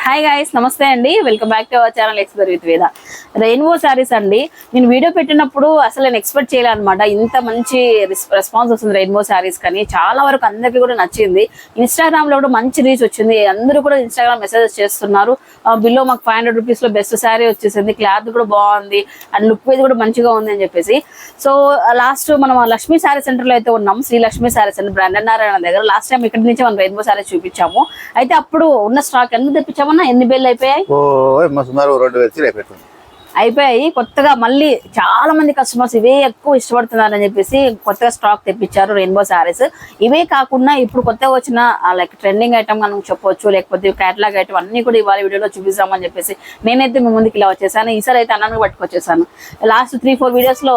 Hi guys, నమస్తే అండి. Welcome back to our channel explore with వేద. రెయిన్బో శారీస్ అండి. నేను వీడియో పెట్టినప్పుడు అసలు నేను ఎక్స్పెక్ట్ చేయలేదు అనమాట, ఇంత మంచి రెస్పాన్స్ వస్తుంది రెయిన్బో శారీస్ కానీ. చాలా వరకు అందరికీ కూడా నచ్చింది. ఇన్స్టాగ్రామ్ లో కూడా మంచి రీచ్ వచ్చింది. అందరూ కూడా ఇన్స్టాగ్రామ్ మెసేజెస్ చేస్తున్నారు. బిలో మాకు 500 రూపీస్ లో బెస్ట్ శారీ వచ్చేసింది, క్లాత్ కూడా బాగుంది అండ్ లుక్ వైజ్ కూడా మంచిగా ఉంది అని చెప్పేసి. సో లాస్ట్ మనం లక్ష్మీ శారీ సెంటర్ లో అయితే ఉన్నాం, Shri Lakshmi saree centre branded Narayana దగ్గర. లాస్ట్ టైం ఇక్కడ నుంచి మనం రెయిన్బో శారీ చూపించాము. అయితే అప్పుడు ఉన్న స్టాక్ ఎంత తెప్పించామన్నా, ఎన్ని బిల్లు అయిపోయాయి? అయిపోయాయి. కొత్తగా మళ్ళీ చాలా మంది కస్టమర్స్ ఇవే ఎక్కువ ఇష్టపడుతున్నారు అని చెప్పేసి కొత్తగా స్టాక్ తెప్పించారు రెయిన్బో శారీస్. ఇవే కాకుండా ఇప్పుడు కొత్తగా వచ్చిన లైక్ ట్రెండింగ్ ఐటమ్ మనం చెప్పొచ్చు, లేకపోతే క్యాటలాగ్ ఐటమ్ అన్ని కూడా ఇవాళ వీడియోలో చూపిస్తామని చెప్పేసి నేనైతే మీ ముందుకు ఇలా వచ్చేసాను. ఈసారి అయితే అన్నాను పట్టుకొచ్చేసాను. లాస్ట్ 3-4 వీడియోస్ లో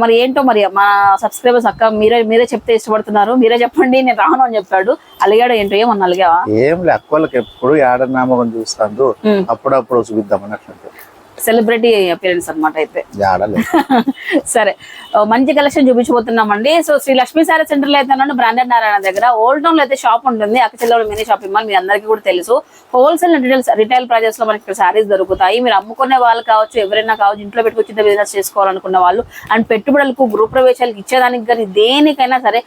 మరి ఏంటో మరి మా సబ్స్క్రైబర్స్ అక్క మీరే చెప్తే ఇష్టపడుతున్నారు, మీరే చెప్పండి నేను రాను అని చెప్పాడు. అలిగాడు ఏంటో, ఏమన్నా అలిగావా? ఏం లే, అక్కలకి ఎప్పుడు ఏడనామకం చూస్తాను, అప్పుడప్పుడు చూపిద్దాం అన్నట్టు. సెలబ్రిటీ అపియరెన్స్ అనమాట. అయితే సరే, మంచి కలెక్షన్ చూపించబోతున్నామండి. So Sri Lakshmi saree centre లో అయితే బ్రాండెడ్ నారాయణ దగ్గర ఓల్డ్ టౌన్ లో అయితే షాప్ ఉంటుంది. అక్కచెల్లెలో మినీ షాపింగ్ మాల్ మీ అందరికీ కూడా తెలుసు. హోల్సేల్ రిటైల్ ప్రైజెస్ లో మనకి ఇక్కడ శారీస్ దొరుకుతాయి. మీరు అమ్ముకునే వాళ్ళు కావచ్చు, ఎవరైనా కావచ్చు, ఇంట్లో పెట్టుకుని చిన్న బిజినెస్ చేసుకోవాలనుకున్న వాళ్ళు అండ్ పెట్టుబడులకు గృహ ప్రవేశాలకు ఇచ్చేదానికి కానీ దేనికైనా సరే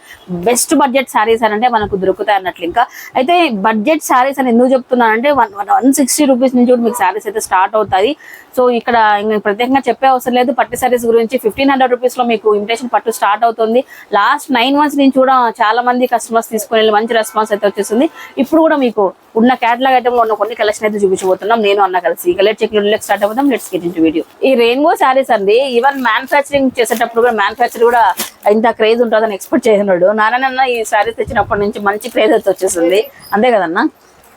బెస్ట్ బడ్జెట్ శారీస్ అని అంటే మనకు దొరుకుతాయి అన్నట్లు. ఇంకా అయితే బడ్జెట్ శారీస్ అని ఎందుకు చెప్తున్నానంటే 160 రూపీస్ నుంచి కూడా మీకు శారీస్ అయితే స్టార్ట్ అవుతాయి. సో ఇక్కడ ప్రత్యేకంగా చెప్పే అవసరం లేదు. పట్టు సారీస్ గురించి 1500 రూపీస్ లో మీకు ఇమిటేషన్ పట్టు స్టార్ట్ అవుతుంది. లాస్ట్ 9 మంత్స్ నుంచి కూడా చాలా మంది కస్టమర్స్ తీసుకుని మంచి రెస్పాన్స్ అయితే వచ్చేస్తుంది. ఇప్పుడు కూడా మీకు ఉన్న క్యాటలాగ్ ఐటమ్ లో ఉన్న కొన్ని కలెక్షన్ అయితే చూపించబోతున్నాం నేను అన్న కలిసి. ఇక లెట్ చెక్ స్టార్ట్ అవుతాం. Let's get into video. ఈ రెయిన్బో శారీస్ అండి, ఈవెన్ మ్యానుఫ్యాక్చరింగ్ చేసేటప్పుడు కూడా మ్యానుఫ్యాక్చర్ కూడా ఇంత క్రేజ్ ఉంటుందని ఎక్స్పెక్ట్ చేసినాడు. నారాయణ ఈ శారీస్ తెచ్చినప్పటి నుంచి మంచి క్రేజ్ అయితే వచ్చేస్తుంది, అంతే కదన్నా?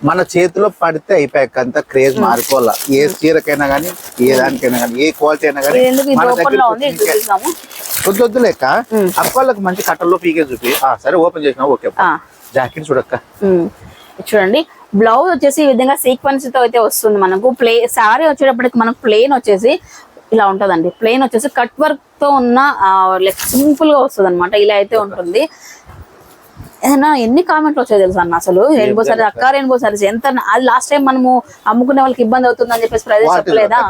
మన చేతిలో పడితే అయిపోయాక అంత క్రేజ్ మారిపోవాలా. ఏ చీరకైనా కానీ, ఏ దానికైనా కానీ, ఏ క్వాలిటీ అయినా కానీ వద్దు లేక అక్కలకు మంచి కట్టల్లో పీకే చూపి. సరే ఓపెన్ చేసినా ఓకే. జాకెట్ చూడక్క, చూడండి. బ్లౌజ్ వచ్చేసి ఈ విధంగా సీక్వెన్స్ తో అయితే వస్తుంది మనకు. శారీ వచ్చేటప్పటికి మనకు ప్లెయిన్ వచ్చేసి ఇలా ఉంటదండి. ప్లెయిన్ వచ్చేసి కట్ వర్క్ తో ఉన్న లైక్ సింపుల్ గా వస్తుంది అనమాట. ఇలా అయితే ఉంటుంది. ఏదైనా ఎన్ని కామెంట్లు వచ్చాయి తెలుసా అన్న అసలు? రెయిన్బో సారీస్ అక్క, రెయిన్బో సారీస్ ఎంత, అది లాస్ట్ టైం మనము అమ్ముకునే వాళ్ళకి ఇబ్బంది అవుతుంది అని చెప్పేసి ప్రైజెస్ చెప్పలేదా?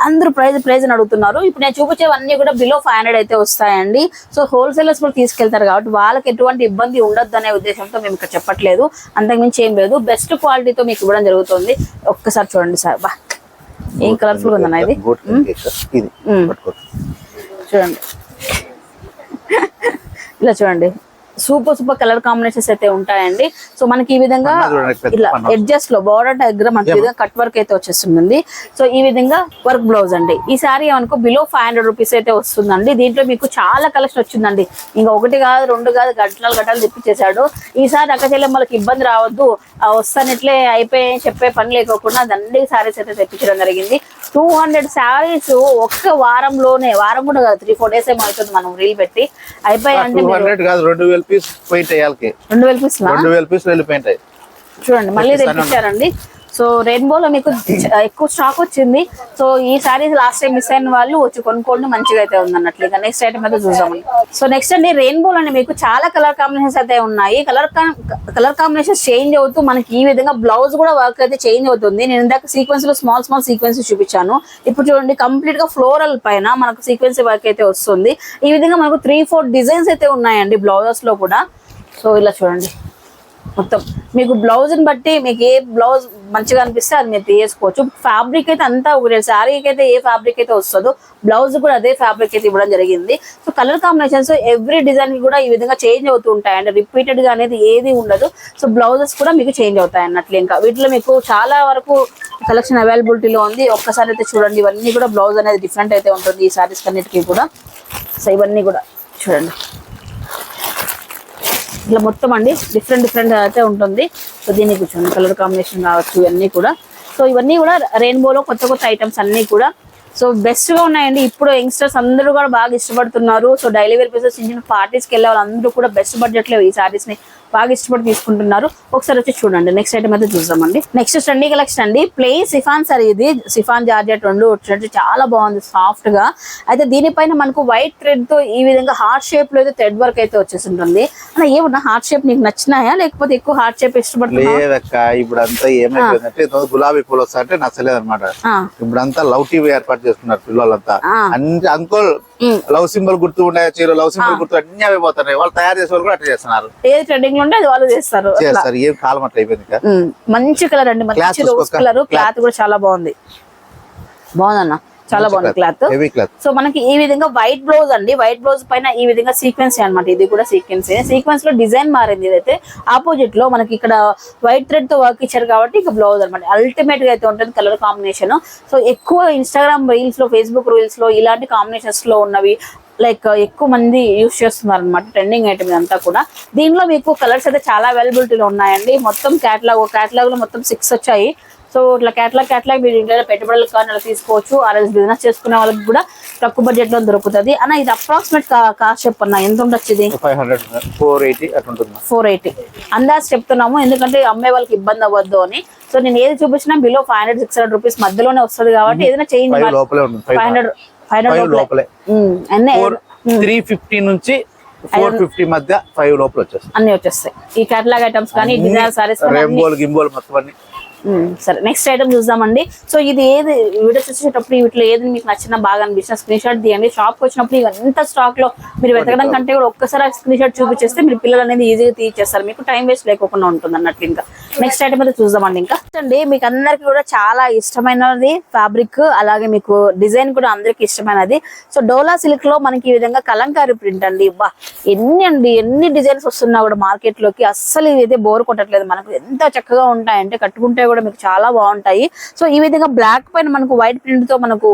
అందరూ ప్రైజ్ అని అడుగుతున్నారు. ఇప్పుడు నేను చూపించేవన్నీ కూడా బిలో 500 అయితే వస్తాయండి. సో హోల్సేలర్స్ కూడా తీసుకెళ్తారు కాబట్టి వాళ్ళకి ఎటువంటి ఇబ్బంది ఉండొద్దు అనే ఉద్దేశంతో మేము ఇక్కడ చెప్పట్లేదు, అంతకుమించి ఏం లేదు. బెస్ట్ క్వాలిటీతో మీకు ఇవ్వడం జరుగుతుంది. ఒక్కసారి చూడండి సార్, బా ఏం కలర్ఫుల్ ఉందన్న ఇది. చూడండి, ఇలా చూడండి, సూపర్ కలర్ కాంబినేషన్స్ అయితే ఉంటాయండి. సో మనకి ఈ విధంగా ఇలా ఎడ్జెస్ లో బోర్డర్ దగ్గర మనకి విధంగా కట్ వర్క్ అయితే వచ్చేస్తుంది. సో ఈ విధంగా వర్క్ బ్లౌజ్ అండి. ఈ సారీ అనుకో బిలో 500 రూపీస్ అయితే వస్తుందండి. దీంట్లో మీకు చాలా కలెక్షన్ వచ్చిందండి. ఇంకా 1 కాదు 2 కాదు, గంటలు తెప్పించేశాడు. ఈసారి అక్క చెల్లెమ్మలకి ఇబ్బంది రావద్దు, వస్తానిట్లే అయిపోయి చెప్పే పని లేకోకుండా దండి సారీస్ అయితే తెప్పించడం జరిగింది. 200 శారీస్ ఒక్క వారంలోనే, వారం కూడా కాదు 3-4 డేస్ ఏమో అవుతుంది మనం రీల్ పెట్టి అయిపోయాయంటే. 2000 పీస్ చూడండి, మళ్ళీ తెప్పించారండి. సో రెయిన్బోలో మీకు ఎక్కువ స్టాక్ వచ్చింది. సో ఈ సారీస్ లాస్ట్ టైం మిస్ అయిన వాళ్ళు వచ్చి కొనుక్కోండి, మంచిగా అయితే ఉంది అన్నట్లు. ఇక నెక్స్ట్ ఐటమ్ అయితే చూద్దామండి. సో నెక్స్ట్ అండి, రెయిన్బోలోనే మీకు చాలా కలర్ కాంబినేషన్స్ అయితే ఉన్నాయి. కలర్ కాంబినేషన్స్ చేంజ్ అవుతూ మనకి ఈ విధంగా బ్లౌజ్ కూడా వర్క్ అయితే చేంజ్ అవుతుంది. నేను ఇందాక సీక్వెన్స్ లో స్మాల్ సీక్వెన్స్ చూపించాను. ఇప్పుడు చూడండి, కంప్లీట్ గా ఫ్లోరల్ పైన మనకు సీక్వెన్స్ వర్క్ అయితే వస్తుంది. ఈ విధంగా మనకు 3-4 డిజైన్స్ అయితే ఉన్నాయండి బ్లౌజెస్ లో కూడా. సో ఇలా చూడండి, మొత్తం మీకు బ్లౌజ్ ని బట్టి మీకు ఏ బ్లౌజ్ మంచిగా అనిపిస్తే అది మీరు తీసుకోవచ్చు. ఫ్యాబ్రిక్ అయితే అంతా ఒకటే, శారీకి అయితే ఏ ఫ్యాబ్రిక్ అయితే వస్తుందో బ్లౌజ్ కూడా అదే ఫ్యాబ్రిక్ అయితే ఇవ్వడం జరిగింది. So colour combinations every design కూడా ఈ విధంగా చేంజ్ అవుతూ ఉంటాయి అండి. రిపీటెడ్ గా అనేది ఏది ఉండదు. సో బ్లౌజెస్ కూడా మీకు చేంజ్ అవుతాయి అన్నట్లు. ఇంకా వీటిలో మీకు చాలా వరకు కలెక్షన్ అవైలబిలిటీలో ఉంది. ఒక్కసారి అయితే చూడండి, ఇవన్నీ కూడా బ్లౌజ్ అనేది డిఫరెంట్ అయితే ఉంటుంది ఈ శారీస్ అన్నిటికీ కూడా. సో ఇవన్నీ కూడా చూడండి, ఇట్లా మొత్తం అండి డిఫరెంట్ అయితే ఉంటుంది. సో దీన్ని కూర్చోండి, కలర్ కాంబినేషన్ కావచ్చు ఇవన్నీ కూడా. సో ఇవన్నీ కూడా రెయిన్బోలో కొత్త ఐటమ్స్ అన్ని కూడా సో బెస్ట్ గా ఉన్నాయండి. ఇప్పుడు యంగ్స్టర్స్ అందరూ కూడా బాగా ఇష్టపడుతున్నారు. సో డైలీ వేర్ పీసెస్ చిన్న పార్టీస్కి వెళ్ళే వాళ్ళందరూ కూడా బెస్ట్ బడ్జెట్ లో ఈ సారీస్ ని బాగా ఇష్టపడి తీసుకుంటున్నారు. ఒకసారి వచ్చి చూడండి. నెక్స్ట్ ఐటమ్ అయితే చూద్దామండి. నెక్స్ట్ ట్రెండీ కలెక్షన్ అండి. ప్లెయిన్ సిఫాన్ సారీ, ఇది సిఫాన్ జార్జెట్ రెండు వచ్చినట్టు చాలా బాగుంది సాఫ్ట్ గా. అయితే దీనిపైన మనకు వైట్ థ్రెడ్ తో ఈ విధంగా హార్ట్ షేప్ లో అయితే థ్రెడ్ వర్క్ అయితే వచ్చేసి ఉంటుంది. అలా ఏమన్నా హార్ట్ షేప్ నీకు నచ్చినాయా, లేకపోతే ఎక్కువ హార్ట్ షేప్ ఇష్టపడుతున్నా? లేదక్క, ఇప్పుడు అంతా ఏమైపోయిందంటే గులాబీ పూలు వస్తా అంటే నచ్చలేదు అనమాట. ఇప్పుడు అంతా లవ్ టీవీ ఏర్పాటు చేస్తున్నారు పిల్లలంతా. అన్ని అంకుల్ లవ్ సింబల్ గుర్తు ఉండే చీర, లవ్ సింబల్ గుర్తు అన్ని అయిపోతున్నాయి. వాళ్ళు తయారు చేసే వాళ్ళు కూడా అట్లా చేస్తున్నారు. ఏది ట్రెండింగ్ లో ఉంటే అది వాళ్ళు చేస్తారు. ఏం కాలం అట్లా అయిపోయింది. మంచి కలర్ అండి, మంచి రోజ్ కలర్. క్లాత్ కూడా చాలా బాగుంది అన్న, చాలా బాగుంది క్లాత్. సో మనకి ఈ విధంగా వైట్ బ్లౌజ్ అండి. వైట్ బ్లౌజ్ పైన ఈ విధంగా సీక్వెన్స్ అనమాట. ఇది కూడా సీక్వెన్స్ లో డిజైన్ మారింది. ఇదైతే ఆపోజిట్ లో మనకి ఇక్కడ వైట్ థ్రెడ్ తో వర్క్ ఇచ్చారు కాబట్టి ఇక బ్లౌజ్ అనమాట. అల్టిమేట్ గా అయితే ఉంటుంది కలర్ కాంబినేషన్. సో ఎక్కువ ఇన్స్టాగ్రామ్ రీల్స్ లో, ఫేస్బుక్ రీల్స్ లో ఇలాంటి కాంబినేషన్స్ లో ఉన్నవి లైక్ ఎక్కువ మంది యూస్ చేస్తున్నారు అనమాట. ట్రెండింగ్ ఐటమ్ అంతా కూడా. దీనిలో మీకు కలర్స్ అయితే చాలా అవైలబిలిటీలో ఉన్నాయండి. మొత్తం క్యాటలాగ్ లో మొత్తం 6 వచ్చాయి. సో ఇట్లా క్యాటలాగ్ మీరు ఇంట్లో పెట్టుబడులకు కానీ అలా తీసుకోవచ్చు. ఆర్ఎల్స్ బిజినెస్ చేసుకునే వాళ్ళకి కూడా తక్కువ బడ్జెట్ లో దొరుకుతుంది. అన్న ఇది అప్రాక్సిమేట్ కాస్ట్ చెప్పన్నా, ఎంత ఉండొచ్చు? ఇది 480 అందాజ్ చెప్తున్నాము, ఎందుకంటే అమ్మే వాళ్ళకి ఇబ్బంది అవ్వద్దు అని. సో నేను ఏది చూపించినా బిలో 500-600 రూపీస్ మధ్యలోనే వస్తుంది కాబట్టి ఏదైనా చేంజ్ 500 లోపలే 350 నుంచి 450 మధ్య 5 లోపల వచ్చేస్తాయి. అన్ని వచ్చేస్తాయి ఈ కేటలాగ్ ఐటమ్స్ కానీ డిజైనర్ సారీస్ గింబోల్ మొత్తం అన్ని. సరే నెక్స్ట్ ఐటమ్ చూద్దామండి. సో ఇది ఏది వీడియో చూసేటప్పుడు వీటిలో ఏది మీకు నచ్చినా బాగా అనిపించిన స్క్రీన్ షాట్ తీయండి. షాప్కి వచ్చినప్పుడు ఇవంతా స్టాక్ లో మీరు వెతకడం కంటే కూడా ఒక్కసారి స్క్రీన్ షాట్ చూపించేస్తే మీరు పిల్లలు అనేది ఈజీగా తీసేస్తారు. మీకు టైం వేస్ట్ లేకుండా ఉంటుంది అన్నట్లు. ఇంకా నెక్స్ట్ ఐటమ్ అయితే చూద్దామండి. ఇంకా అండి మీకు అందరికి కూడా చాలా ఇష్టమైనది ఫ్యాబ్రిక్, అలాగే మీకు డిజైన్ కూడా అందరికి ఇష్టమైనది. సో డోలా సిల్క్ లో మనకి ఈ విధంగా కలంకారీ ప్రింట్ అండి. ఎన్ని డిజైన్స్ వస్తున్నా కూడా మార్కెట్ లోకి అస్సలు ఇదైతే బోర్ కొట్టట్లేదు. మనకు ఎంత చక్కగా ఉంటాయంటే కట్టుకుంటే కూడా మీకు చాలా బాగుంటాయి. సో ఈ విధంగా బ్లాక్ పైన మనకు వైట్ ప్రింట్ తో మనకు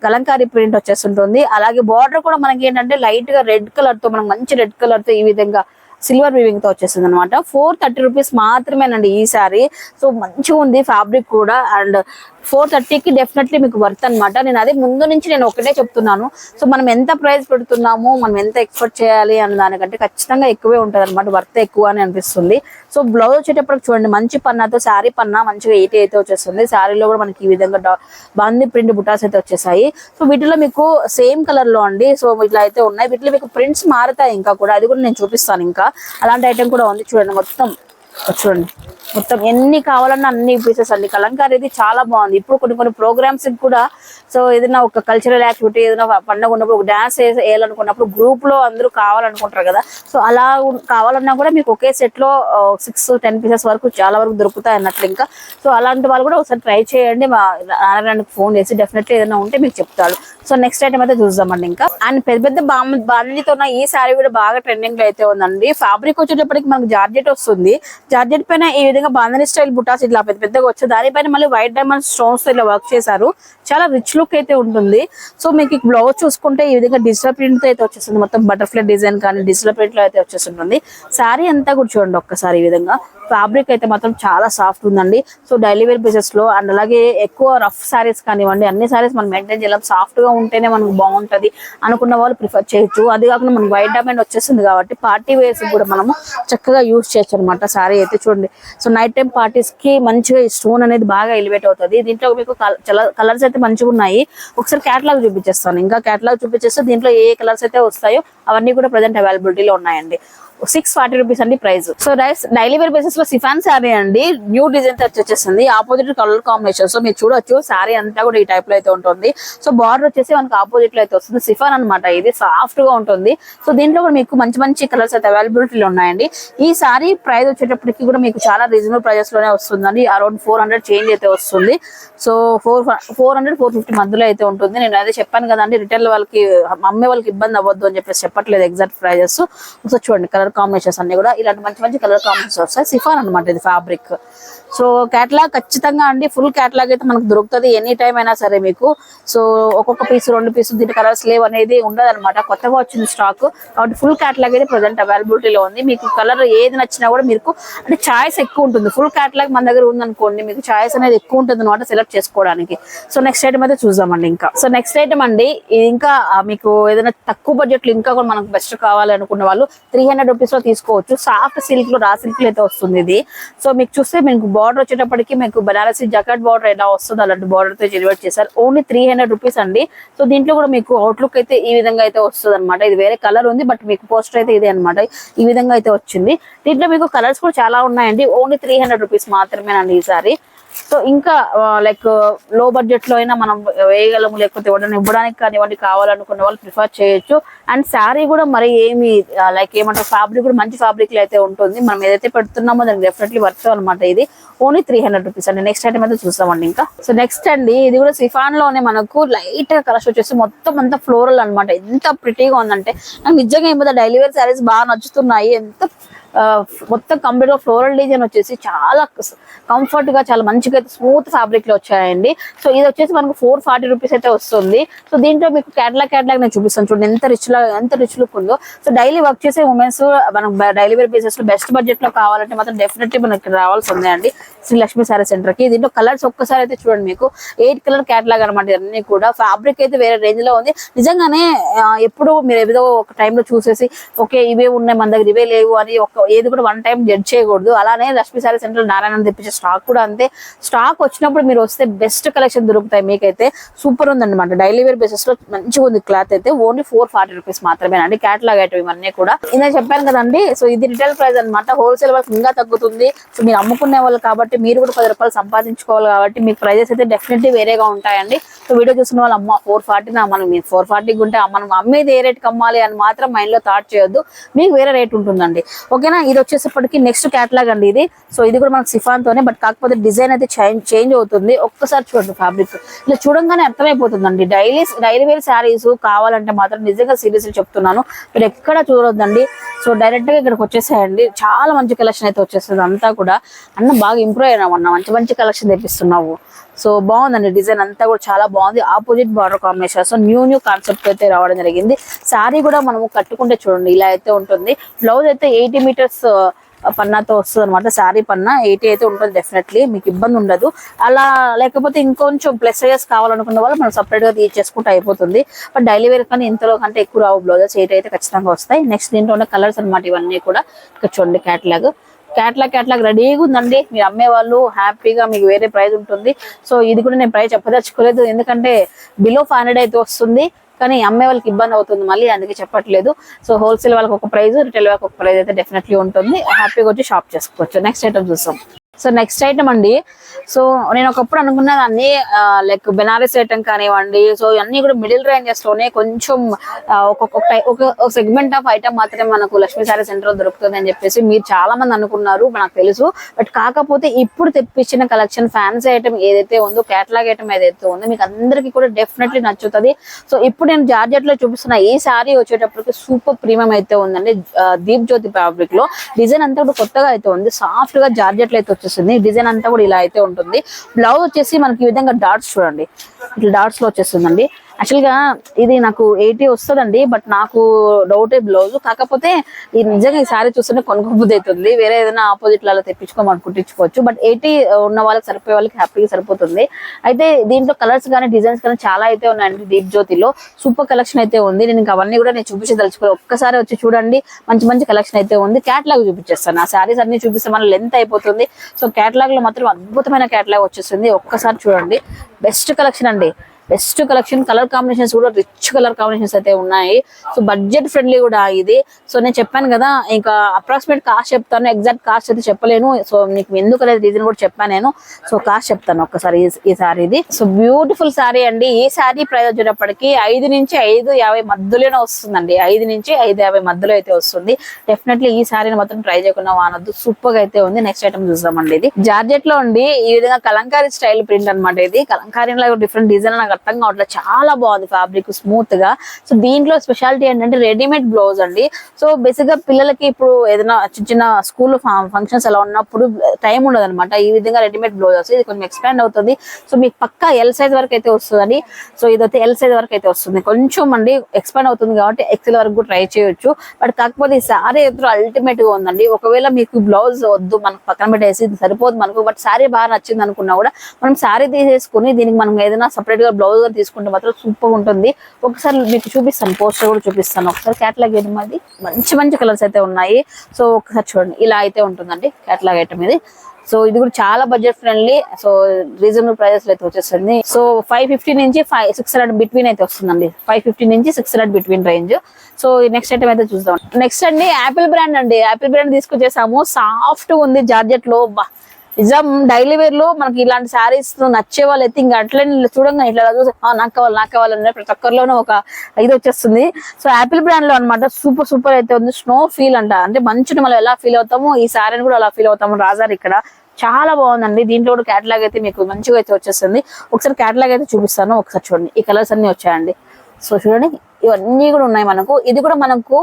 కలంకారీ ప్రింట్ వచ్చేస్తుంటుంది. అలాగే బార్డర్ కూడా మనకి ఏంటంటే లైట్ గా రెడ్ కలర్ తో, మనకు మంచి రెడ్ కలర్ తో ఈ విధంగా సిల్వర్ వీవింగ్ తో వచ్చేసింది అనమాట. 430 రూపీస్ మాత్రమేనండి ఈ సారీ. సో మంచిగా ఉంది ఫ్యాబ్రిక్ కూడా. అండ్ 430కి డెఫినెట్లీ మీకు వర్త్ అనమాట. నేను అదే ముందు నుంచి నేను ఒకటే చెప్తున్నాను. సో మనం ఎంత ప్రైస్ పెడుతున్నాము, మనం ఎంత ఎక్స్పెక్ట్ చేయాలి అన్న దానికంటే ఖచ్చితంగా ఎక్కువే ఉంటుంది అనమాట. వర్త్ ఎక్కువ అని అనిపిస్తుంది. సో బ్లౌజ్ వచ్చేటప్పటికి చూడండి, మంచి పన్నాతో శారీ పన్నా మంచిగా 80 అయితే వచ్చేస్తుంది. శారీలో కూడా మనకి ఈ విధంగా బాందీ ప్రింట్ బుటాస్ అయితే వచ్చేసాయి. సో వీటిలో మీకు సేమ్ కలర్ లో అండి. సో ఇట్లా అయితే ఉన్నాయి. వీటిలో మీకు ప్రింట్స్ మారుతాయి ఇంకా కూడా, అది కూడా నేను చూపిస్తాను. ఇంకా అలాంటి ఐటమ్ కూడా ఉంది చూడండి. మొత్తం ఎన్ని కావాలన్నా అన్ని పీసెస్ అండి. కలంకారీ ఇది చాలా బాగుంది. ఇప్పుడు కొన్ని ప్రోగ్రామ్స్ కూడా, సో ఏదైనా ఒక కల్చరల్ యాక్టివిటీ, ఏదైనా పండుగ ఉన్నప్పుడు ఒక డాన్స్ వేయాలనుకున్నప్పుడు గ్రూప్ లో అందరూ కావాలనుకుంటారు కదా. సో అలా కావాలన్నా కూడా మీకు ఒకే సెట్ లో 6-10 పీసెస్ వరకు చాలా వరకు దొరుకుతాయి అన్నట్లు. ఇంకా సో అలాంటి వాళ్ళు కూడా ఒకసారి ట్రై చేయండి. మా నాన్నగారికి ఫోన్ చేసి డెఫినెట్లీ ఏదైనా ఉంటే మీకు చెప్తాడు. సో నెక్స్ట్ ఐటమ్ అయితే చూద్దామండి. ఇంకా అండ్ పెద్ద బాందీతో ఉన్న ఈ శారీ కూడా బాగా ట్రెండింగ్ లో అయితే ఉందండి. ఫ్యాబ్రిక్ వచ్చేటప్పటికి మనకు జార్జెట్ వస్తుంది. జార్జెట్ పైన ఈ విధంగా బాందనీ స్టైల్ బుటాస్ ఇట్లా పెద్దగా వచ్చి దానిపైన మళ్ళీ వైట్ డైమండ్ స్టోన్స్ ఇలా వర్క్ చేశారు. చాలా రిచ్ లుక్ అయితే ఉంటుంది. సో మీకు బ్లౌజ్ చూసుకుంటే ఈ విధంగా డిజిటల్ ప్రింట్ తో అయితే వచ్చేస్తుంది. మొత్తం బటర్ఫ్లై డిజైన్ కానీ డిజిటల్ ప్రింట్ లో అయితే వచ్చేస్తుంటుంది. శారీ అంతా కూడా చూడండి ఒక్కసారి. ఈ విధంగా ఫ్యాబ్రిక్ అయితే మాత్రం చాలా సాఫ్ట్ ఉందండి. సో డైలీ వేర్ బేసెస్ లో అండ్ అలాగే ఎక్కువ రఫ్ శారీస్ కానివ్వండి, అన్ని శారీస్ మనం మెయింటైన్ చేయలేం. సాఫ్ట్ గా ఉంటేనే మనకు బాగుంటది అనుకున్న వాళ్ళు ప్రిఫర్ చేయొచ్చు. అది కాకుండా మనకు వైట్ డైమండ్ వచ్చేస్తుంది కాబట్టి పార్టీ వేర్స్ కూడా మనము చక్కగా యూజ్ చేయొచ్చు అనమాట. శారీ అయితే చూడండి. సో నైట్ టైం పార్టీస్ కి మంచిగా ఈ స్టోన్ అనేది బాగా ఎలివేట్ అవుతుంది. దీంట్లో మీకు కలర్స్ అయితే మంచిగా ఉన్నాయి. ఒకసారి క్యాటలాగ్ చూపించేస్తాను. ఇంకా క్యాటలాగ్ చూపించేస్తే దీంట్లో ఏ కలర్స్ అయితే వస్తాయో అవన్నీ కూడా ప్రజెంట్ అవైలబిలిటీలో ఉన్నాయండి. 640 రూపీస్ అండి price. So daily wear basis లో సిఫాన్ శారీ అండి. న్యూ డిజైన్ వచ్చేసింది. Opposite colour combination. సో మీరు చూడొచ్చు శారీ అంతా కూడా ఈ టైప్ లో అయితే ఉంటుంది. సో బార్డర్ వచ్చేసి మనకి ఆపోజిట్ లో అయితే వస్తుంది. సిఫాన్ అనమాట. ఇది సాఫ్ట్ గా ఉంటుంది. సో దీంట్లో కూడా మీకు మంచి కలర్స్ అయితే అవైలబిలిటీలో ఉన్నాయండి. ఈ శారీ ప్రైస్ వచ్చేటప్పటికి కూడా మీకు చాలా రీజనబుల్ ప్రైజెస్ లోనే వస్తుందండి. అరౌండ్ 400 చేంజ్ అయితే వస్తుంది. సో 400-450 మధ్యలో అయితే ఉంటుంది. నేను అదే చెప్పాను కదండి, రిటైల్ వాళ్ళకి అమ్మే వాళ్ళకి ఇబ్బంది అవ్వద్దు అని చెప్పేసి చెప్పట్లేదు ఎగ్జాక్ట్ ప్రైజెస్. సో చూడండి కలర్ కాంబినేషన్స్ అన్ని కూడా ఇలాంటి మంచి కలర్ కాంబినేషన్స్ వస్తాయి. సిఫాన్ అనమాట ఇది ఫ్యాబ్రిక్. సో కేటలాగ్ ఖచ్చితంగా అండి, ఫుల్ కేటలాగ్ అయితే మనకు దొరుకుతుంది ఎనీ టైం అయినా సరే మీకు. సో ఒక్కొక్క పీస్ 2 పీసులు దీని కలర్స్ లేవు అనేది ఉండదు అనమాట. కొత్తగా వచ్చింది స్టాక్ కాబట్టి ఫుల్ కేటలాగ్ అయితే ప్రజెంట్ అవైలబిలిటీలో ఉంది. మీకు కలర్ ఏది నచ్చినా కూడా మీకు అంటే చాయిస్ ఎక్కువ ఉంటుంది. ఫుల్ కేటలాగ్ మన దగ్గర ఉందనుకోండి, మీకు చాయిస్ అనేది ఎక్కువ ఉంటుంది అనమాట సెలెక్ట్ చేసుకోవడానికి. సో నెక్స్ట్ ఐటమ్ అయితే చూద్దామండి. ఇంకా సో నెక్స్ట్ ఐటమ్ అండి, ఇంకా మీకు ఏదైనా తక్కువ బడ్జెట్ లో ఇంకా కూడా మనకు బెస్ట్ కావాలి అనుకున్న వాళ్ళు 300 రూపీస్ లో తీసుకోవచ్చు. సాఫ్ట్ సిల్క్ లో రా సిల్క్ లో అయితే వస్తుంది ఇది. సో మీకు చూస్తే మీకు బార్డర్ వచ్చేటప్పటికి మీకు బనారసి జకాట్ బార్డర్ ఎలా వస్తుందో అలాంటి బార్డర్ తో డెలివర్ చేశారు. ఓన్లీ 300 రూపీస్ అండి. సో దీంట్లో కూడా మీకు అవుట్లుక్ అయితే ఈ విధంగా అయితే వస్తుంది అనమాట. ఇది వేరే కలర్ ఉంది, బట్ మీకు పోస్టర్ అయితే ఇదే అనమాట. ఈ విధంగా అయితే వచ్చింది. దీంట్లో మీకు కలర్స్ కూడా చాలా ఉన్నాయండి. ఓన్లీ 300 రూపీస్ మాత్రమేనండి ఈసారి. సో ఇంకా లైక్ లో బడ్జెట్ లో అయినా మనం వేయగలము, లేకపోతే ఎవరైనా ఇవ్వడానికి కానివ్వండి కావాలనుకున్న వాళ్ళు ప్రిఫర్ చేయొచ్చు. అండ్ శారీ కూడా మరి ఏమి లైక్ ఏమంటారు, ఫ్యాబ్రిక్ కూడా మంచి ఫ్యాబ్రిక్ లో అయితే ఉంటుంది. మనం ఏదైతే పెడుతున్నామో దానికి డెఫినెట్లీ వర్త్ అనమాట. ఇది ఓన్లీ 300 రూపీస్ అండి. నెక్స్ట్ ఐటమ్ అయితే చూస్తామండి ఇంకా. సో నెక్స్ట్ అండి ఇది కూడా సిఫాన్ లోనే మనకు లైట్ గా కలర్స్ వచ్చేసి మొత్తం అంతా ఫ్లోరల్ అనమాట. ఎంత ప్రిటీగా ఉందంటే నాకు నిజంగా ఏమో డైలీ వేర్ శారీస్ బాగా నచ్చుతున్నాయి. ఎంత మొత్తం కంప్లీట్ గా ఫ్లోరల్ డిజైన్ వచ్చేసి చాలా కంఫర్ట్ గా చాలా మంచిగా స్మూత్ ఫ్యాబ్రిక్ లో వచ్చాయండి. సో ఇది వచ్చేసి మనకు 440 రూపీస్ అయితే వస్తుంది. సో దీంట్లో మీకు క్యాటలాగ్ నేను చూపిస్తాను చూడండి ఎంత రిచ్ లుక్ ఉందో. సో డైలీ వర్క్ చేసే ఉమెన్స్ మనం డైలీ వేర్ బేసిస్ లో బెస్ట్ బడ్జెట్ లో కావాలంటే మాత్రం డెఫినెట్లీ మనకి రావాల్సి ఉందండి శ్రీ లక్ష్మీ సారీ సెంటర్ కి. దీంట్లో కలర్స్ ఒక్కసారి అయితే చూడండి, మీకు 8 కలర్ క్యాటలాగ్ అనమాట. అన్ని కూడా ఫ్యాబ్రిక్ అయితే వేరే రేంజ్ లో ఉంది. నిజంగానే ఎప్పుడు మీరు ఏదో ఒక టైంలో చూసేసి ఓకే ఇవే ఉన్నాయి మన దగ్గర ఇవే లేవు అని ఏది కూడా వన్ టైం జడ్జ్ చేయకూడదు. అలానే లక్ష్మీ సారీ సెంటర్ నారాయణ తెప్పించే స్టాక్ కూడా అంతే. స్టాక్ వచ్చినప్పుడు మీరు వస్తే బెస్ట్ కలెక్షన్ దొరుకుతాయి మీకైతే. సూపర్ ఉందన్నమాట. డైలీ వేర్ బేసిస్ లో మంచిగా ఉంది క్లాత్ అయితే. ఓన్లీ 440 రూపీస్ మాత్రమేనండి. క్యాటలాగ్ ఐటమ్ ఇవన్నీ కూడా ఇందాక చెప్పాను కదండి. సో ఇది రిటైల్ ప్రైస్ అనమాట. హోల్సేల్ వాళ్ళకి ఇంకా తగ్గుతుంది. సో మీరు అమ్ముకునే వాళ్ళు కాబట్టి మీరు కూడా 10 రూపాయలు సంపాదించుకోవాలి కాబట్టి మీకు ప్రైజెస్ అయితే డెఫినెట్లీ వేరేగా ఉంటాయండి. సో వీడియో చూసిన వాళ్ళు అమ్మ 440 మనం 440 ఉంటే మనం అమ్మేది ఏ రేట్కి అమ్మాలి అని మాత్రం మైండ్ లో థాట్ చేయొద్దు. మీకు వేరే రేట్ ఉంటుందండి. ఓకేనా. ఇది వచ్చేసప్పటికి నెక్స్ట్ క్యాటలాగ్ అండి ఇది. సో ఇది కూడా మనకు సిఫాన్ తోనే, బట్ కాకపోతే డిజైన్ అయితే చేంజ్ అవుతుంది. ఒక్కసారి చూడండి ఫ్యాబ్రిక్ ఇలా చూడంగానే అర్థమైపోతుందండి. డైలీ వేర్ శారీస్ కావాలంటే మాత్రం నిజంగా సీరియస్ చెప్తున్నాను, మీరు ఎక్కడ చూడొద్దండి. సో డైరెక్ట్ గా ఇక్కడికి వచ్చేసాయండి. చాలా మంచి కలెక్షన్ అయితే వచ్చేస్తుంది. అంతా కూడా అన్న బాగా ఇంప్రూవ్ అయినామన్నా, మంచి కలెక్షన్ తెప్పిస్తున్నావు. సో బాగుందండి. డిజైన్ అంతా కూడా చాలా బాగుంది. Opposite border combination. So new concept అయితే రావడం జరిగింది. శారీ కూడా మనము కట్టుకుంటే చూడండి ఇలా అయితే ఉంటుంది. బ్లౌజ్ అయితే 80 మీటర్స్ పన్నాతో వస్తుంది అనమాట. శారీ పన్నా 80 అయితే ఉంటుంది. డెఫినెట్లీ మీకు ఇబ్బంది ఉండదు. అలా లేకపోతే ఇంకొంచెం ప్లస్ సైజెస్ కావాలనుకున్న వాళ్ళు మనం సపరేట్ గా తీసుకుంటే అయిపోతుంది. బట్ డైలీ వేర్ కానీ ఇంతలో కంటే ఎక్కువ రావు బ్లౌజెస్. 8 అయితే ఖచ్చితంగా వస్తాయి. నెక్స్ట్ దీంట్లో ఉన్న కలర్స్ అనమాట ఇవన్నీ కూడా. ఇక్కడ చూడండి క్యాటలాగ్ రెడీగా ఉందండి. మీరు అమ్మే వాళ్ళు హ్యాపీగా మీకు వేరే ప్రైస్ ఉంటుంది. సో ఇది కూడా నేను ప్రైస్ చెప్పదలుచుకోలేదు, ఎందుకంటే బిలో 500 అయితే వస్తుంది. కానీ అమ్మే వాళ్ళకి ఇబ్బంది అవుతుంది మళ్ళీ, అందుకే చెప్పట్లేదు. సో హోల్సేల్ వాళ్ళకి ఒక ప్రైస్, రిటైల్ వాళ్ళకి ఒక ప్రైస్ అయితే డెఫినెట్లీ ఉంటుంది. హ్యాపీగా వచ్చి షాప్ చేసుకోవచ్చు. నెక్స్ట్ ఐటమ్ చూస్తాం. సో నెక్స్ట్ ఐటమ్ అండి. సో నేను ఒకప్పుడు అనుకున్నది అన్ని లైక్ బెనారస్ ఐటమ్ కానివ్వండి, సో అన్ని కూడా మిడిల్ రేంజెస్ లోనే కొంచెం ఒక సెగ్మెంట్ ఆఫ్ ఐటమ్ మాత్రమే మనకు లక్ష్మీ సారీ సెంటర్ దొరుకుతుంది అని చెప్పేసి మీరు చాలా మంది అనుకున్నారు, నాకు తెలుసు. బట్ కాకపోతే ఇప్పుడు తెప్పించిన కలెక్షన్ ఫ్యాన్సీ ఐటమ్ ఏదైతే ఉందో, క్యాటలాగ్ ఐటమ్ ఏదైతే ఉందో మీకు అందరికీ కూడా డెఫినెట్లీ నచ్చుతుంది. సో ఇప్పుడు నేను జార్జెట్ లో చూపిస్తున్న ఈ సారీ వచ్చేటప్పటికి సూపర్ ప్రీమియం అయితే ఉందండి. దీప్ జ్యోతి ఫ్యాబ్రిక్ లో డిజైన్ అంతా కూడా కొత్తగా అయితే ఉంది. సాఫ్ట్ గా జార్జెట్ లో అయితే వచ్చేస్తుంది. డిజైన్ అంతా కూడా ఇలా అయితే ఉంటుంది. బ్లౌజ్ వచ్చేసి మనకి ఈ విధంగా డాట్స్ చూడండి, ఇట్లా డాట్స్ లో వచ్చేస్తుందండి. యాక్చువల్ గా ఇది నాకు 80 వస్తుందండి, బట్ నాకు డౌటే బ్లౌజ్. కాకపోతే ఈ నిజంగా ఈ సారీ చూస్తుంటే కొనుక్కోబుద్ధి అవుతుంది. వేరే ఏదైనా ఆపోజిట్ లలో తెప్పించుకోమని కుట్టించుకోవచ్చు. బట్ 80 ఉన్న వాళ్ళకి సరిపోయే వాళ్ళకి హ్యాపీగా సరిపోతుంది. అయితే దీంట్లో కలర్స్ కానీ డిజైన్స్ కానీ చాలా అయితే ఉన్నాయండి. దీప్ జ్యోతిలో సూపర్ కలెక్షన్ అయితే ఉంది. నేను ఇంకా అవన్నీ కూడా నేను చూపించదలుచుకోవాలి. ఒక్కసారి వచ్చి చూడండి, మంచి కలెక్షన్ అయితే ఉంది. క్యాటలాగ్ చూపించేస్తాను. ఆ సారీస్ అన్ని చూపిస్తే మన లెంత్ అయిపోతుంది. సో క్యాటలాగ్ లో మాత్రం అద్భుతమైన క్యాటలాగ్ వచ్చేస్తుంది. ఒక్కసారి చూడండి, బెస్ట్ కలెక్షన్ అండి. Best collection. కలర్ కాంబినేషన్స్ కూడా రిచ్ కలర్ కాంబినేషన్స్ అయితే ఉన్నాయి. సో బడ్జెట్ ఫ్రెండ్లీ కూడా ఇది. సో నేను చెప్పాను కదా, ఇంకా అప్రాక్సిమేట్ కాస్ట్ చెప్తాను, ఎగ్జాక్ట్ కాస్ట్ అయితే చెప్పలేను. సో మీకు ఎందుకు అనేది రీజన్ కూడా చెప్పాను నేను. సో కాస్ట్ చెప్తాను ఒక్కసారి. ఈ సారీ ఇది సో బ్యూటిఫుల్ సారీ అండి. ఈ సారీ ప్రైస్ వచ్చేటప్పటికి 5 నుంచి 550 మధ్యలోనే వస్తుందండి. 5 నుంచి 550 మధ్యలో అయితే వస్తుంది. డెఫినెట్లీ ఈ సారీని మాత్రం ట్రై చేయకుండా వానొద్దు. సూపర్ గా అయితే ఉంది. నెక్స్ట్ ఐటమ్ చూద్దామండి. ఇది జార్జెట్ లో ఉండి ఈ విధంగా కలంకారీ స్టైల్ ప్రింట్ అనమాట. ఇది కలంకారీలో డిఫరెంట్ డిజైన్ నాకు అర్థం కావట్లేదు. చాలా బాగుంది ఫ్యాబ్రిక్, స్మూత్ గా. సో దీంట్లో స్పెషాలిటీ ఏంటంటే రెడీమేడ్ బ్లౌజ్ అండి. సో బేసిక్ గా పిల్లలకి ఇప్పుడు ఏదైనా చిన్న స్కూల్ ఫంక్షన్స్ అలా ఉన్నప్పుడు టైం ఉండదు అనమాట. ఈ విధంగా రెడీమేడ్ బ్లౌజ్ వస్తుంది. ఇది కొంచెం ఎక్స్పాండ్ అవుతుంది. సో మీకు పక్కా ఎల్ సైజ్ వరకు అయితే వస్తుందండి. సో ఇదైతే ఎల్ సైజ్ వరకు అయితే వస్తుంది. కొంచెం అండి ఎక్స్పాండ్ అవుతుంది కాబట్టి ఎక్సెల్ వరకు కూడా ట్రై చేయొచ్చు. బట్ కాకపోతే ఈ సారీ అయితే అల్టిమేట్ గా ఉందండి. ఒకవేళ మీకు బ్లౌజ్ వద్దు, మనకు పక్కన పెట్టేసి సరిపోదు మనకు, బట్ సారీ బాగా నచ్చింది అనుకున్నా కూడా మనం సారీ తీసేసుకుని దీనికి మనం ఏదైనా సపరేట్ గా బ్లౌజ్ బ్లౌజ్ తీసుకుంటే మాత్రం సూపర్ ఉంటుంది. ఒకసారి మీకు చూపిస్తాను, పోస్టర్ కూడా చూపిస్తాను. ఒకసారి క్యాటలాగ్ ఐటమ్ అది మంచి మంచి కలర్స్ అయితే ఉన్నాయి. సో ఒకసారి చూడండి, ఇలా అయితే ఉంటుందండి క్యాటలాగ్ ఐటమ్ ఇది. సో ఇది కూడా చాలా budget friendly, so reasonable prices అయితే వచ్చేస్తుంది. సో 550 నుంచి 600 బిట్వీన్ అయితే వస్తుందండి. 550 నుంచి 600 between range. So next item అయితే చూద్దాం. నెక్స్ట్ అండి యాపిల్ బ్రాండ్ అండి. యాపిల్ బ్రాండ్ తీసుకొచ్చేసాము. సాఫ్ట్ గా ఉంది జార్జెట్ లో. నిజం డైలీ వేర్ లో మనకి ఇలాంటి శారీస్ నచ్చే వాళ్ళు అయితే ఇంకా అట్లే చూడంగా ఇట్లా చూసి నాకు కావాలనే ప్రతి ఒక్కరిలోనూ ఒక ఇది వచ్చేస్తుంది. సో యాపిల్ బ్రాండ్ లో అనమాట సూపర్ అయితే ఉంది. స్నో ఫీల్ అంట, అంటే మంచుని మనం ఎలా ఫీల్ అవుతామో ఈ శారీని కూడా అలా ఫీల్ అవుతాము. రాజార్ ఇక్కడ చాలా బాగుందండి. దీంట్లో కూడా క్యాటలాగ్ అయితే మీకు మంచిగా అయితే వచ్చేస్తుంది. ఒకసారి క్యాటలాగ్ అయితే చూపిస్తాను, ఒకసారి చూడండి. ఈ కలర్స్ అన్ని వచ్చాయండి. సో చూడండి, ఇవన్నీ కూడా ఉన్నాయి మనకు. ఇది కూడా మనకు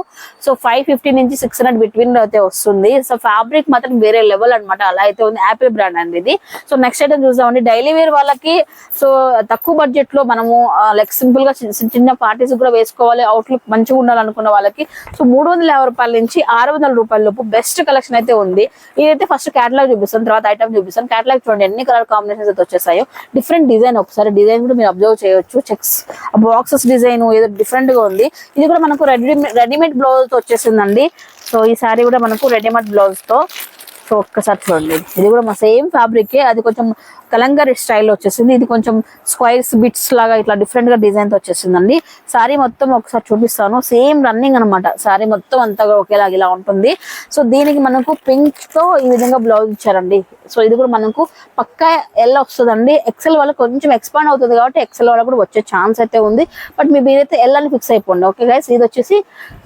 సో 550 నుంచి 600 బిట్వీన్ లో అయితే వస్తుంది. సో ఫ్యాబ్రిక్ మాత్రం వేరే లెవెల్ అనమాట, అలా అయితే ఉంది. యాపిల్ బ్రాండ్ అండి ఇది. సో నెక్స్ట్ ఐటమ్ చూద్దామండి. డైలీ వేర్ వాళ్ళకి సో తక్కువ బడ్జెట్ లో మనము లైక్ సింపుల్ గా చిన్న పార్టీస్ కూడా వేసుకోవాలి, అవుట్లుక్ మంచిగా ఉండాలనుకున్న వాళ్ళకి సో 350 రూపాయల నుంచి 600 రూపాయల లోపు బెస్ట్ కలెక్షన్ అయితే ఉంది. ఇదైతే ఫస్ట్ క్యాటలాగ్ చూపిస్తాను, తర్వాత ఐటమ్ చూపిస్తాను. క్యాటలాగ్ చూడండి ఎన్ని కలర్ కాంబినేషన్స్ అయితే వచ్చేసాయో. డిఫరెంట్ డిజైన్, ఒకసారి డిజైన్ కూడా మీరు అబ్జర్వ్ చేయొచ్చు. చెక్స్ బాక్సెస్ డిజైన్ ఏదో డిఫరెంట్ గా ఉంది. ఇది కూడా మనకు రెడీమేడ్ బ్లౌజ్ తో వచ్చేసిందండి. సో ఈ సారీ కూడా మనకు రెడీమేడ్ బ్లౌజ్ తో. సో ఒక్కసారి చూడండి, ఇది కూడా మా సేమ్ ఫ్యాబ్రిక్, అది కొంచెం కలంకారీ స్టైల్ వచ్చేసింది. ఇది కొంచెం స్క్వైర్స్ బిట్స్ లాగా ఇట్లా డిఫరెంట్ గా డిజైన్ తో వచ్చేసిందండి. సారీ మొత్తం ఒకసారి చూపిస్తాను. సేమ్ రన్నింగ్ అనమాట, సారీ మొత్తం అంతా ఒకేలాగా ఇలా ఉంటుంది. సో దీనికి మనకు పింక్ తో ఈ విధంగా బ్లౌజ్ ఇచ్చారండి. సో ఇది కూడా మనకు పక్కా ఎల్ వస్తుందండి. ఎక్సెల్ వాళ్ళకి కొంచెం ఎక్స్పాండ్ అవుతుంది కాబట్టి ఎక్సెల్ వాళ్ళకి కూడా వచ్చే ఛాన్స్ అయితే ఉంది. బట్ మీరైతే ఎల్ అని ఫిక్స్ అయిపోండి. ఓకే గైస్, ఇది వచ్చేసి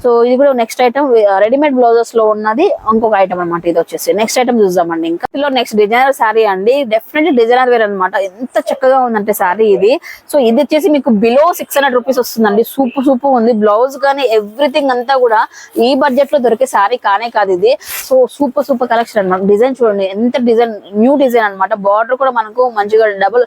సో ఇది కూడా నెక్స్ట్ ఐటమ్ రెడీమేడ్ బ్లౌజెస్ లో ఉన్నది ఇంకొక ఐటమ్ అనమాట. ఇది వచ్చేసి నెక్స్ట్ ఐటమ్ చూద్దామండి. ఇంకా నెక్స్ట్ డిజైనర్ శారీ అండి. డెఫినెట్లీ డిజైనర్ వేర్ అనమాట. ఎంత చక్కగా ఉందంటే శారీ ఇది. సో ఇది వచ్చేసి మీకు బిలో 600 రూపీస్ వస్తుందండి. సూపర్ ఉంది. బ్లౌజ్ కానీ ఎవ్రీథింగ్ అంతా కూడా ఈ బడ్జెట్ లో దొరికే శారీ కానే కాదు ఇది. సో సూపర్ కలెక్షన్ అనమాట. డిజైన్ చూడండి ఎంత డిజైన్, న్యూ డిజైన్ అనమాట. బార్డర్ కూడా మనకు మంచిగా డబుల్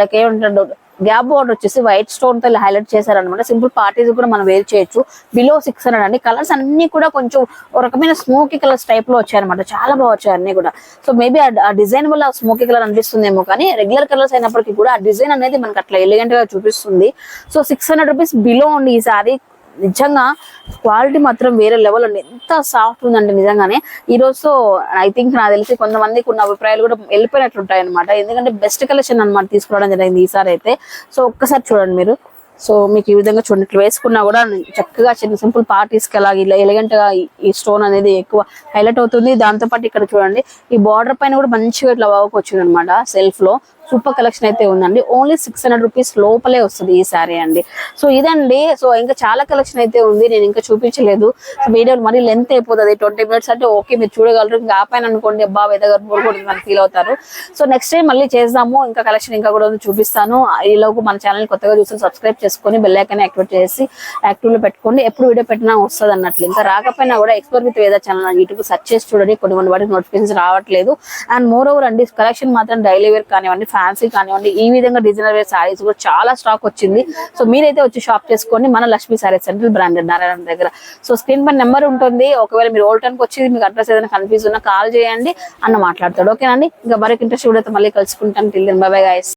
లైక్ ఏమంటారు గ్యాప్ బార్డర్ వచ్చేసి వైట్ స్టోన్ తో హైలైట్ చేశారనమాట. సింపుల్ పార్టీస్ కూడా మనం వేర్ చేయొచ్చు. బిలో 600 అండి. కలర్స్ అన్ని కూడా కొంచెం ఒక రకమైన స్మోకీ కలర్స్ టైప్ లో వచ్చాయన్నమాట. చాలా బాగా వచ్చాయి అన్ని కూడా. సో మేబీ ఆ డిజైన్ వల్ల స్మోకీ కలర్ అనిపిస్తుందేమో, కానీ రెగ్యులర్ కలర్స్ అయినప్పటికీ కూడా ఆ డిజైన్ అనేది మనకు అట్లా ఎలిగెంట్ గా చూపిస్తుంది. సో 600 రూపీస్ బిలో ఉంది ఈ సారీ. నిజంగా క్వాలిటీ మాత్రం వేరే లెవెల్ అండి. ఎంత సాఫ్ట్ ఉందండి నిజంగానే. ఈ రోజు ఐ థింక్ నాకు తెలిసి కొంతమందికి ఉన్న అభిప్రాయాలు కూడా వెళ్ళిపోయినట్లు ఉంటాయి అనమాట. ఎందుకంటే బెస్ట్ కలెక్షన్ అనమాట తీసుకోవడం జరిగింది ఈసారి అయితే. సో ఒక్కసారి చూడండి మీరు. సో మీకు ఈ విధంగా చూడండి, ఇట్లా వేసుకున్నా కూడా చక్కగా చిన్న సింపుల్ పార్టీస్ కి అలాగే ఇలా ఎలిగెంట్ గా ఈ స్టోన్ అనేది ఎక్కువ హైలైట్ అవుతుంది. దాంతో పాటు ఇక్కడ చూడండి ఈ బార్డర్ పైన కూడా మంచిగా ఇట్లా వర్క్ వచ్చింది అనమాట సెల్ఫ్ లో. సూపర్ కలెక్షన్ అయితే ఉందండి. ఓన్లీ 600 రూపీస్ లోపలే వస్తుంది ఈ సారీ అండి. సో ఇదండి. సో ఇంకా చాలా కలెక్షన్ అయితే ఉంది, నేను ఇంకా చూపించలేదు. సో వీడియోలు మరీ లెంత్ అయిపోతుంది. 20 మినిట్స్ అంటే ఓకే మీరు చూడగలరు. ఇంకా ఆపాను అనుకోండి అబ్బా వెదగర్ బోర్కొడుతుందని ఫీల్ అవుతారు. సో నెక్స్ట్ టైం మళ్ళీ చేద్దాము. ఇంకా కలెక్షన్ ఇంకా కూడా చూపిస్తాను. ఈలోపు మన ఛానల్ కొత్తగా చూసి సబ్స్క్రైబ్ చేసుకొని బెల్ ఐకాన్ యాక్టివేట్ చేసి యాక్టివ్ లో పెట్టుకోండి. ఎప్పుడు వీడియో పెట్టినా వస్తుంది అన్నట్లు. ఇంకా రాకపోయినా కూడా ఎక్స్ప్లోర్ విత్ వేద ఛానల్ యూట్యూబ్ సెర్చ్ చేసి చూడండి. కొన్ని వాటికి నోటిఫికేషన్ రావట్లేదు. అండ్ మోర్ ఓవర్ అండి కలెక్షన్ మాత్రం డైలీ వేర్ కానివ్వండి, ఫ్యాన్సీ కానివ్వండి, ఈ విధంగా డిజైనర్ వేర్ సారీస్ కూడా చాలా స్టాక్ వచ్చింది. సో మీరైతే వచ్చి షాప్ చేసుకోండి మన Lakshmi saree central branded Narayana దగ్గర. సో స్క్రీన్ పైన నెంబర్ ఉంటుంది. ఒకవేళ మీరు ఓల్డ్ టైంకి వచ్చి మీకు అడ్రస్ ఏదైనా కన్ఫ్యూజ్ ఉన్నా కాల్ చేయండి, అన్న మాట్లాడతాడు. ఓకేనండి. ఇంకా మరొక ఇంట్రెస్ట్ కూడా మళ్ళీ కలుసుకుంటాను. Till then bye bye guys.